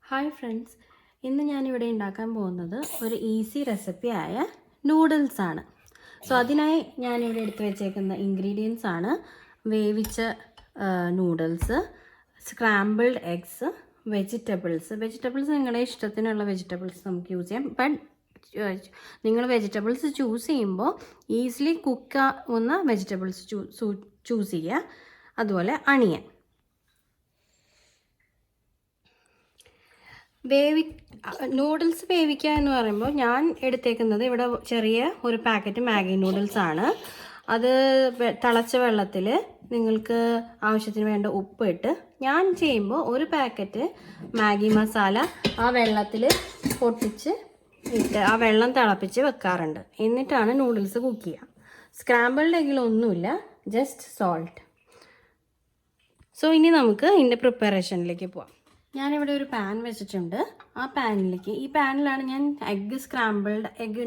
Hi friends, ഇന്ന് ഞാനിവിടെ ഉണ്ടാക്കാൻ പോകുന്നത് ഒരു ഈസി റെസിപ്പിയായ നൂഡിൽസ് ആണ്. സോ അതിനായി ഞാനിവിടെ എടുത്തു വെച്ചേക്കുന്ന ഇൻഗ്രീഡിയൻസ് ആണ് വേവിച്ച നൂഡിൽസ്, സ്ക്രാമ്പിൾഡ് എഗ്സ്, വെജിറ്റബിൾസ് നിങ്ങളുടെ ഇഷ്ടത്തിനുള്ള വെജിറ്റബിൾസ് നമുക്ക് യൂസ് ചെയ്യാം. ബട്ട് നിങ്ങൾ വെജിറ്റബിൾസ് ചൂസ് ചെയ്യുമ്പോൾ ഈസിലി കുക്കാവുന്ന വെജിറ്റബിൾസ് ചൂസ് ചെയ്യുക. അതുപോലെ അണിയൻ. നൂഡിൽസ് വേവിക്കുക എന്ന് പറയുമ്പോൾ ഞാൻ എടുത്തേക്കുന്നത് ഇവിടെ ചെറിയ ഒരു പാക്കറ്റ് മാഗി നൂഡിൽസ് ആണ്. അത് തിളച്ച വെള്ളത്തിൽ നിങ്ങൾക്ക് ആവശ്യത്തിന് വേണ്ട ഉപ്പ് ഇട്ട്, ഞാൻ ചെയ്യുമ്പോൾ ഒരു പാക്കറ്റ് മാഗി മസാല ആ വെള്ളത്തിൽ പൊട്ടിച്ച് ഇട്ട് ആ വെള്ളം തിളപ്പിച്ച് വെക്കാറുണ്ട്. എന്നിട്ടാണ് നൂഡിൽസ് കുക്ക് ചെയ്യുക. സ്ക്രാമ്പിൾഡ് എഗ്ഗിലൊന്നുമില്ല, ജസ്റ്റ് സോൾട്ട്. സോ ഇനി നമുക്ക് ഇതിൻ്റെ പ്രിപ്പറേഷനിലേക്ക് പോവാം. ഞാനിവിടെ ഒരു പാൻ വെച്ചിട്ടുണ്ട്. ആ പാനിലേക്ക്, ഈ പാനിലാണ് ഞാൻ സ്ക്രാമ്പിൾഡ് എഗ്ഗ്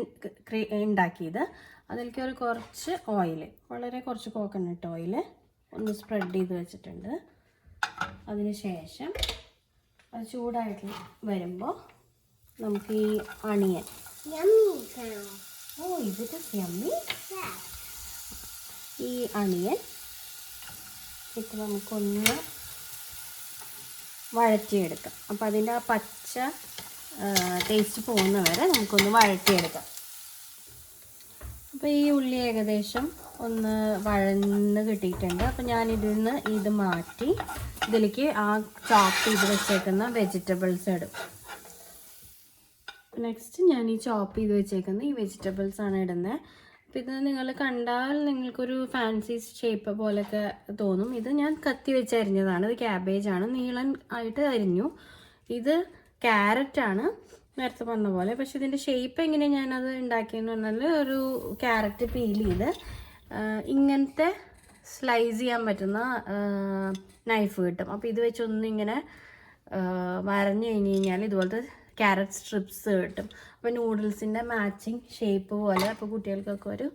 ഉണ്ടാക്കിയത്. അതിലേക്ക് ഒരു കുറച്ച് ഓയിൽ, വളരെ കുറച്ച് കോക്കനട്ട് ഓയിൽ ഒന്ന് സ്പ്രെഡ് ചെയ്ത് വെച്ചിട്ടുണ്ട്. അതിന് ശേഷം അത് ചൂടായിട്ട് വരുമ്പോൾ നമുക്ക് ഈ അണിയൻ, ഈ അണിയൻ ഇട്ട് നമുക്കൊന്ന് വഴറ്റിയെടുക്കാം. അപ്പോൾ അതിൻ്റെ ആ പച്ച ടേസ്റ്റ് പോകുന്ന വരെ നമുക്കൊന്ന് വഴറ്റിയെടുക്കാം. അപ്പോൾ ഈ ഉള്ളി ഏകദേശം ഒന്ന് വഴന്ന് കിട്ടിയിട്ടുണ്ട്. അപ്പോൾ ഞാനിതിൽ നിന്ന് ഇത് മാറ്റി ഇതിലേക്ക് ആ ചോപ്പ് ചെയ്ത് വെച്ചേക്കുന്ന വെജിറ്റബിൾസ് ഇടും. നെക്സ്റ്റ് ഞാൻ ഈ ചോപ്പ് ചെയ്ത് വെച്ചേക്കുന്ന ഈ വെജിറ്റബിൾസ് ആണ് ഇടുന്നത്. അപ്പോൾ ഇത് നിങ്ങൾ കണ്ടാൽ നിങ്ങൾക്കൊരു ഫാൻസി ഷേപ്പ് പോലെയൊക്കെ തോന്നും. ഇത് ഞാൻ കത്തി വെച്ച് അരിഞ്ഞതാണ്. ഇത് ക്യാബേജാണ്, നീളൻ ആയിട്ട് അരിഞ്ഞു. ഇത് ക്യാരറ്റാണ്, നേരത്തെ പറഞ്ഞ പോലെ. പക്ഷെ ഇതിൻ്റെ ഷേപ്പ് എങ്ങനെയാണ് ഞാനത് ഉണ്ടാക്കിയെന്ന് പറഞ്ഞാൽ, ഒരു ക്യാരറ്റ് പീൽ ചെയ്ത് ഇങ്ങനത്തെ സ്ലൈസ് ചെയ്യാൻ പറ്റുന്ന നൈഫ് കിട്ടും. അപ്പോൾ ഇത് വെച്ചൊന്നും ഇങ്ങനെ വരഞ്ഞു കഴിഞ്ഞ് കഴിഞ്ഞാൽ ഇതുപോലത്തെ ക്യാരറ്റ് സ്ട്രിപ്സ് കിട്ടും. അപ്പോൾ നൂഡിൽസിൻ്റെ മാച്ചിങ് ഷേപ്പ് പോലെ. അപ്പോൾ കുട്ടികൾക്കൊക്കെ ഒരു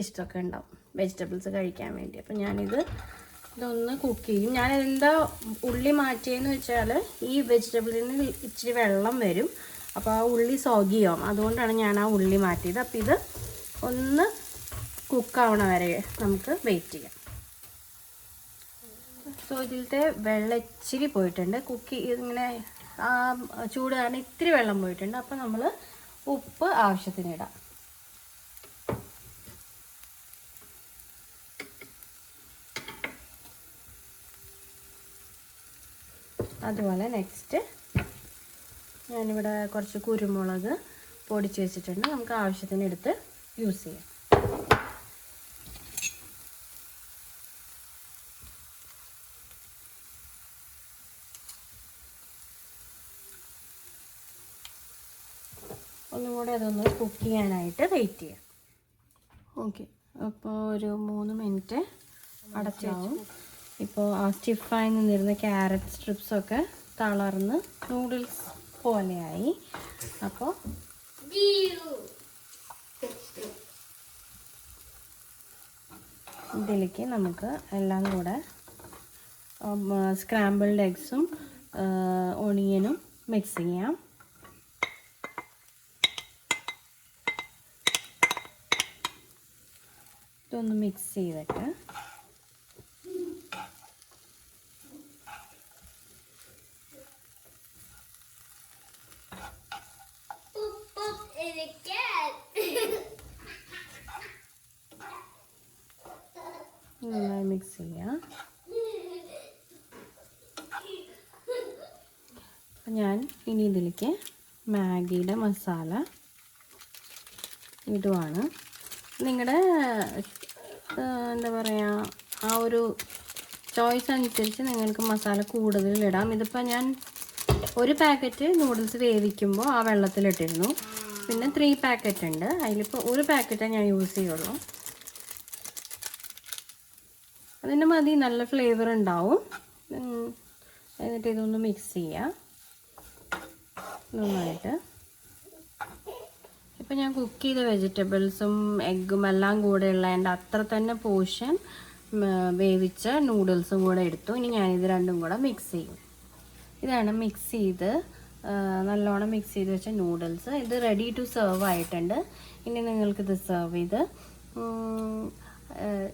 ഇഷ്ടമൊക്കെ ഉണ്ടാവും വെജിറ്റബിൾസ് കഴിക്കാൻ വേണ്ടി. അപ്പോൾ ഇതൊന്ന് കുക്ക് ചെയ്യും. ഞാൻ എന്താ ഉള്ളി മാറ്റിയെന്ന് വെച്ചാൽ, ഈ വെജിറ്റബിളിന് ഇച്ചിരി വെള്ളം വരും. അപ്പോൾ ആ ഉള്ളി സോഗിയാവും. അതുകൊണ്ടാണ് ഞാൻ ആ ഉള്ളി മാറ്റിയത്. അപ്പോൾ ഇത് ഒന്ന് കുക്കാവണ വരെ നമുക്ക് വെയിറ്റ് ചെയ്യാം. സോ ഇതിലത്തെ വെള്ളം ഇച്ചിരി പോയിട്ടുണ്ട്. ഇങ്ങനെ ആ ചൂട് കാരണം ഇത്തിരി വെള്ളം പോയിട്ടുണ്ട്. അപ്പോൾ നമ്മൾ ഉപ്പ് ആവശ്യത്തിന് ഇടാം. അതുപോലെ നെക്സ്റ്റ് ഞാനിവിടെ കുറച്ച് കുരുമുളക് പൊടിച്ച് വെച്ചിട്ടുണ്ട്. നമുക്ക് ആവശ്യത്തിന് എടുത്ത് യൂസ് ചെയ്യാം. ഒന്നും കൂടെ അതൊന്ന് കുക്ക് ചെയ്യാനായിട്ട് വെയിറ്റ് ചെയ്യാം. ഓക്കെ, അപ്പോൾ ഒരു 3 മിനിറ്റ് അടച്ചാവും. ഇപ്പോൾ ആ സ്റ്റിഫായി നിന്നിരുന്ന ക്യാരറ്റ് സ്ട്രിപ്സൊക്കെ തളർന്ന് നൂഡിൽസ് പോലെയായി. അപ്പോൾ ഇതിലേക്ക് നമുക്ക് എല്ലാം കൂടെ സ്ക്രാമ്പിൾഡ് എഗ്സും ഓണിയനും മിക്സ് ചെയ്യാം. ഇതൊന്ന് മിക്സ് ചെയ്തിട്ട് നന്നായി മിക്സ് ചെയ്യാം. അപ്പം ഞാൻ ഇനി ഇതിലേക്ക് മാഗിയുടെ മസാല ഇടുവാണ്. നിങ്ങളുടെ എന്താ പറയുക, ആ ഒരു ചോയ്സ് അനുസരിച്ച് നിങ്ങൾക്ക് മസാല കൂടുതലിടാം. ഇതിപ്പോൾ ഞാൻ ഒരു പാക്കറ്റ് നൂഡിൽസ് വേവിക്കുമ്പോൾ ആ വെള്ളത്തിലിട്ടിരുന്നു. പിന്നെ 3 പാക്കറ്റ് ഉണ്ട്. അതിലിപ്പോൾ ഒരു പാക്കറ്റേ ഞാൻ യൂസ് ചെയ്യുള്ളൂ. അതിന് മതി, നല്ല ഫ്ലേവർ ഉണ്ടാവും. എന്നിട്ട് ഇതൊന്ന് മിക്സ് ചെയ്യുക നന്നായിട്ട്. ഇപ്പം ഞാൻ കുക്ക് ചെയ്ത വെജിറ്റബിൾസും എഗ്ഗും എല്ലാം കൂടെ ഉള്ളതിൻ്റെ അത്ര തന്നെ പോർഷൻ വേവിച്ച നൂഡിൽസും കൂടെ എടുത്തു. ഇനി ഞാനിത് രണ്ടും കൂടെ മിക്സ് ചെയ്യും. ഇതാണ് മിക്സ് ചെയ്ത് നല്ലോണം മിക്സ് ചെയ്ത് വെച്ച നൂഡിൽസ്. ഇത് റെഡി ടു സെർവ് ആയിട്ടുണ്ട്. ഇനി നിങ്ങൾക്കിത് സെർവ് ചെയ്ത്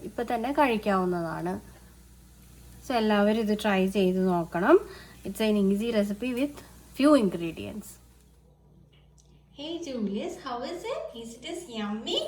ഇപ്പം തന്നെ കഴിക്കാവുന്നതാണ്. സോ എല്ലാവരും ഇത് ട്രൈ ചെയ്ത് നോക്കണം. It's an easy recipe with few ingredients. Hey Julius, how is it? Is it yummy?